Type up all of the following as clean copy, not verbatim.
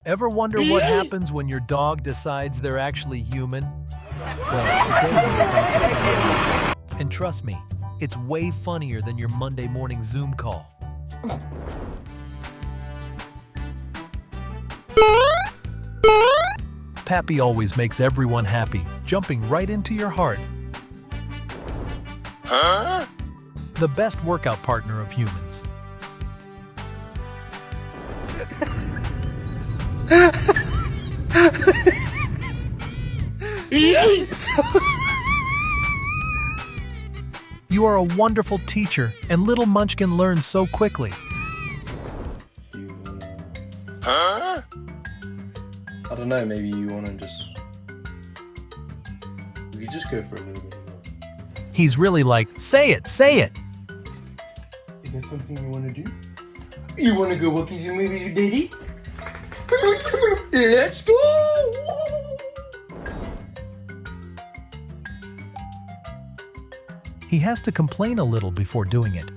Ever wonder what happens when your dog decides they're actually human? Well, today we're about to find out. And trust me, it's way funnier than your Monday morning Zoom call. Pappy always makes everyone happy, jumping right into your heart. The best workout partner of humans. You are a wonderful teacher, and little Munchkin learns so quickly. I don't know, maybe you want to we could just go for a little bit. He's really like, say it, say it. Is that something you want to do? You want to go walkies and movies with Daddy? Let's go! He has to complain a little before doing it.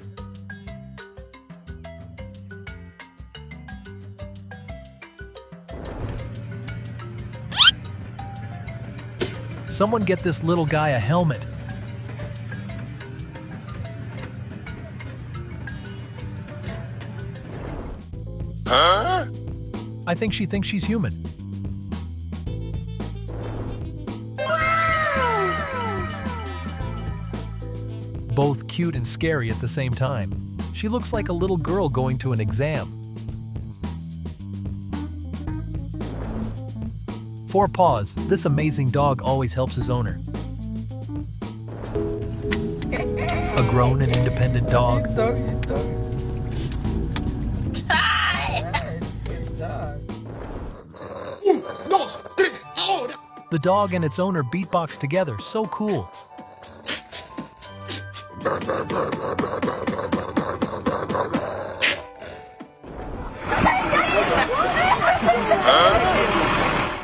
Someone get this little guy a helmet. I think she thinks she's human. Both cute and scary at the same time. She looks like a little girl going to an exam. 4 paws. This amazing dog always helps his owner. A grown and independent dog. The dog and its owner beatbox together. So cool.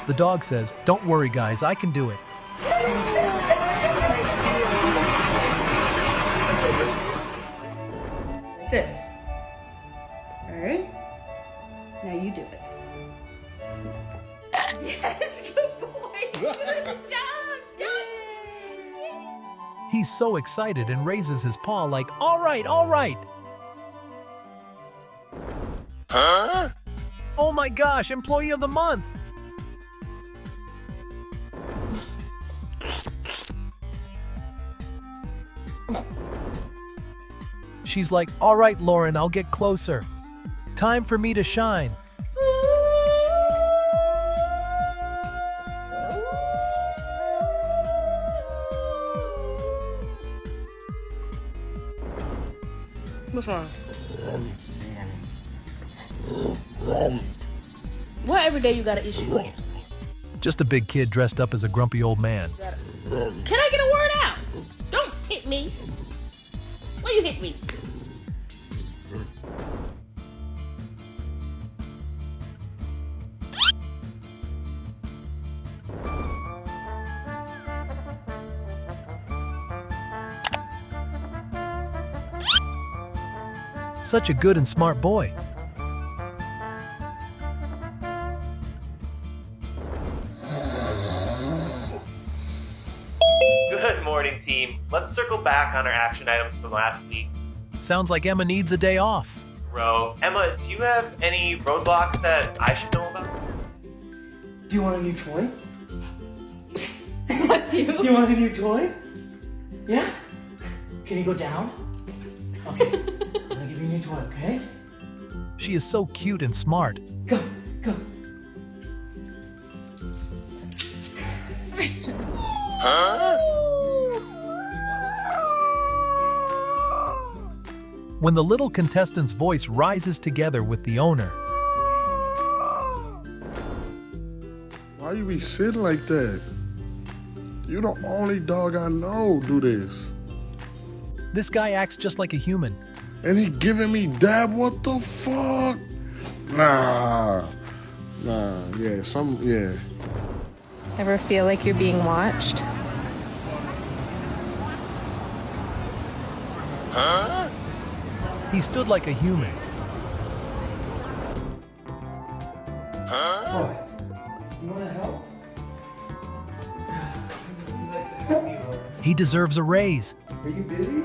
The dog says, "Don't worry, guys, I can do it." Like this. Alright? Now you do it. Yes, good boy! Good job! Done! He's so excited and raises his paw like, all right, all right. Oh my gosh, Employee of the Month. She's like, all right, Lauren, I'll get closer. Time for me to shine. What's wrong? What every day you got an issue? Just a big kid dressed up as a grumpy old man. Can I get a word out? Don't hit me. Why you hit me? Such a good and smart boy. Good morning, team. Let's circle back on our action items from last week. Sounds like Emma needs a day off. Emma, do you have any roadblocks that I should know about? Do you want a new toy? You? Do you want a new toy? Yeah? Can you go down? Okay. I'm gonna give you a new toy, okay? She is so cute and smart. Go, go. When the little contestant's voice rises together with the owner. Why you be sitting like that? You the only dog I know do this. This guy acts just like a human. And he giving me dab, what the fuck? Nah, yeah. Ever feel like you're being watched? He stood like a human. What? You want to help? You'd like to help me, Laura. He deserves a raise. Are you busy?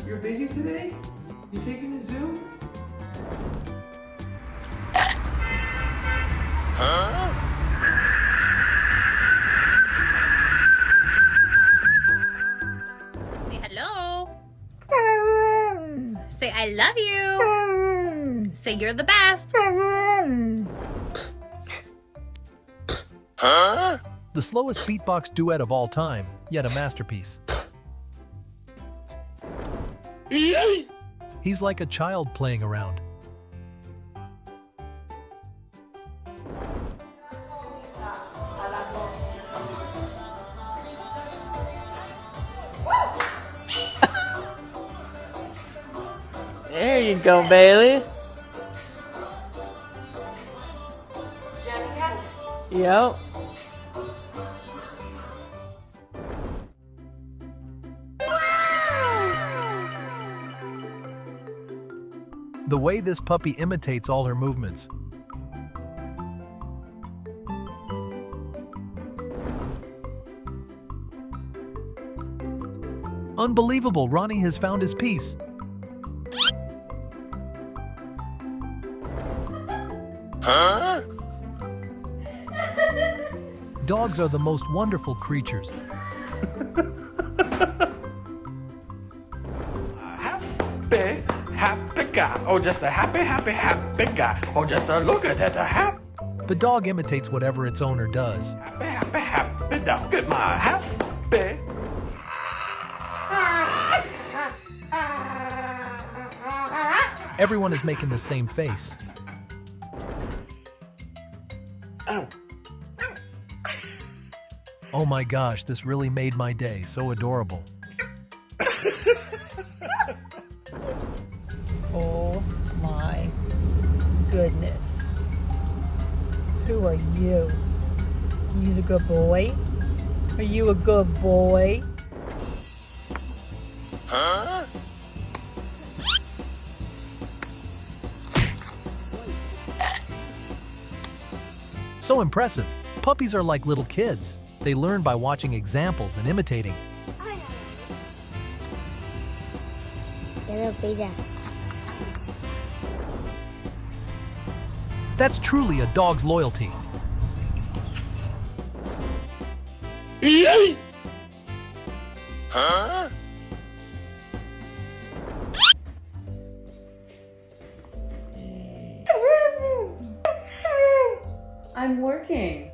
You're busy today? You taking the zoo? Say hello. Say I love you. Say you're the best. The slowest beatbox duet of all time, yet a masterpiece. He's like a child playing around. There you go, Bailey. Yep. The way this puppy imitates all her movements. Unbelievable, Ronnie has found his piece. Dogs are the most wonderful creatures. Happy guy. Oh, just a happy guy. Oh, just a look at that. The dog imitates whatever its owner does. Happy dog. Get my happy. Everyone is making the same face. Oh my gosh, this really made my day. So adorable. Oh my goodness. Who are you? You the good boy? Are you a good boy? So impressive. Puppies are like little kids. They learn by watching examples and imitating. That's truly a dog's loyalty. I'm working.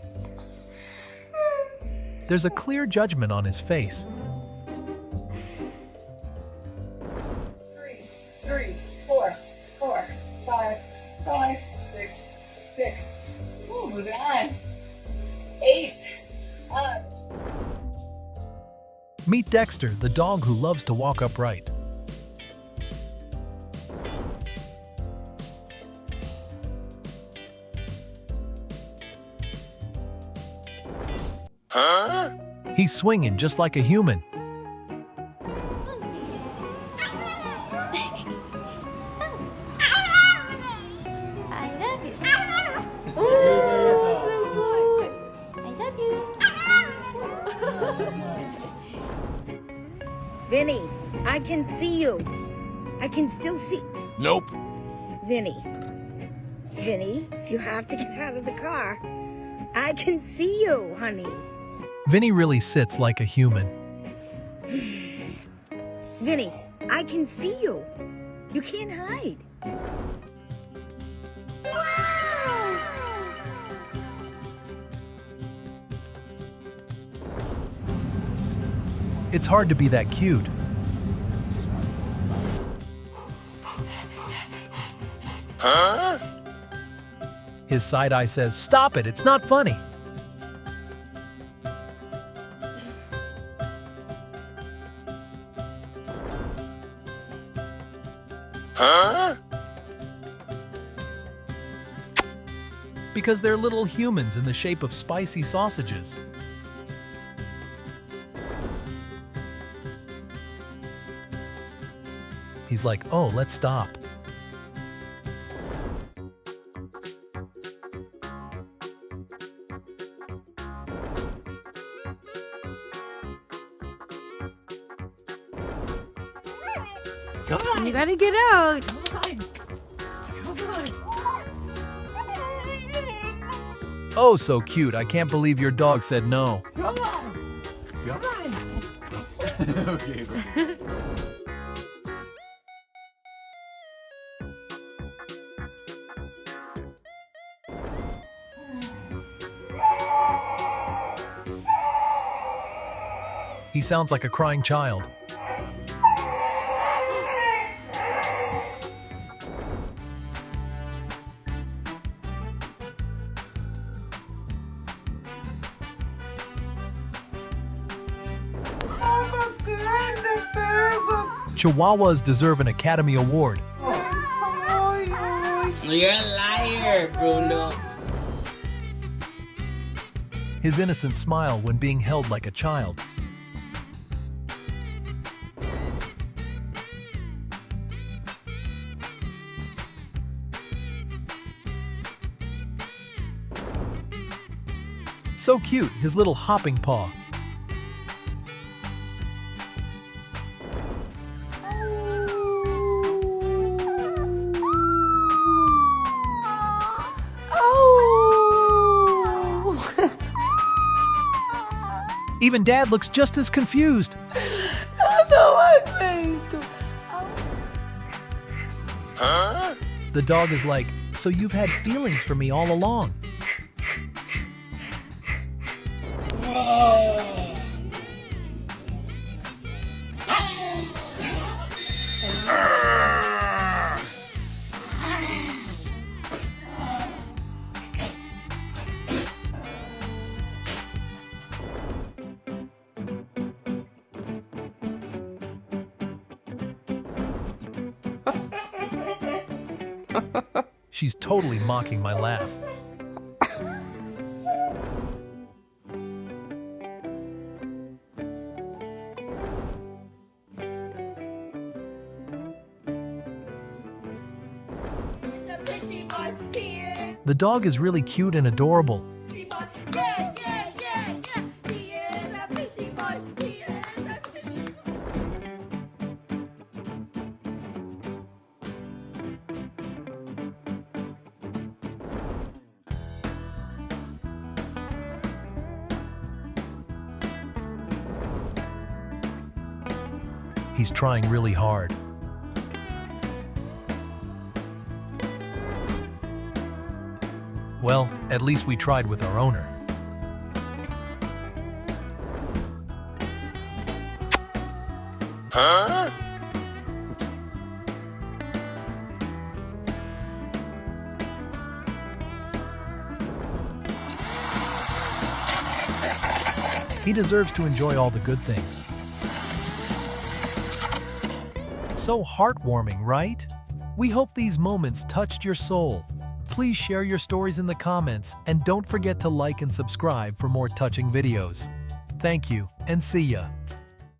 There's a clear judgment on his face. 3, 4, 5, 6. Ooh, moving on. 8. Meet Dexter, the dog who loves to walk upright. He's swinging just like a human. I love you. Vinny, I can see you. I can still see. Nope. Vinny, you have to get out of the car. I can see you, honey. Vinny really sits like a human. Vinny, I can see you. You can't hide. It's hard to be that cute. His side eye says, "Stop it, it's not funny." Because they're little humans in the shape of spicy sausages. He's like, "Oh, let's stop." Come on. You gotta get out. Come on. Oh, so cute. I can't believe your dog said no. Come on. Come on. Okay, bro. He sounds like a crying child. Chihuahuas deserve an Academy Award. You're a liar, Bruno. His innocent smile when being held like a child. So cute, his little hopping paw. Even Dad looks just as confused. Huh? The dog is like, so you've had feelings for me all along. She's totally mocking my laugh. The dog is really cute and adorable. He's trying really hard. Well, at least we tried with our owner. Huh? He deserves to enjoy all the good things. So heartwarming, right? We hope these moments touched your soul. Please share your stories in the comments and don't forget to like and subscribe for more touching videos. Thank you and see ya.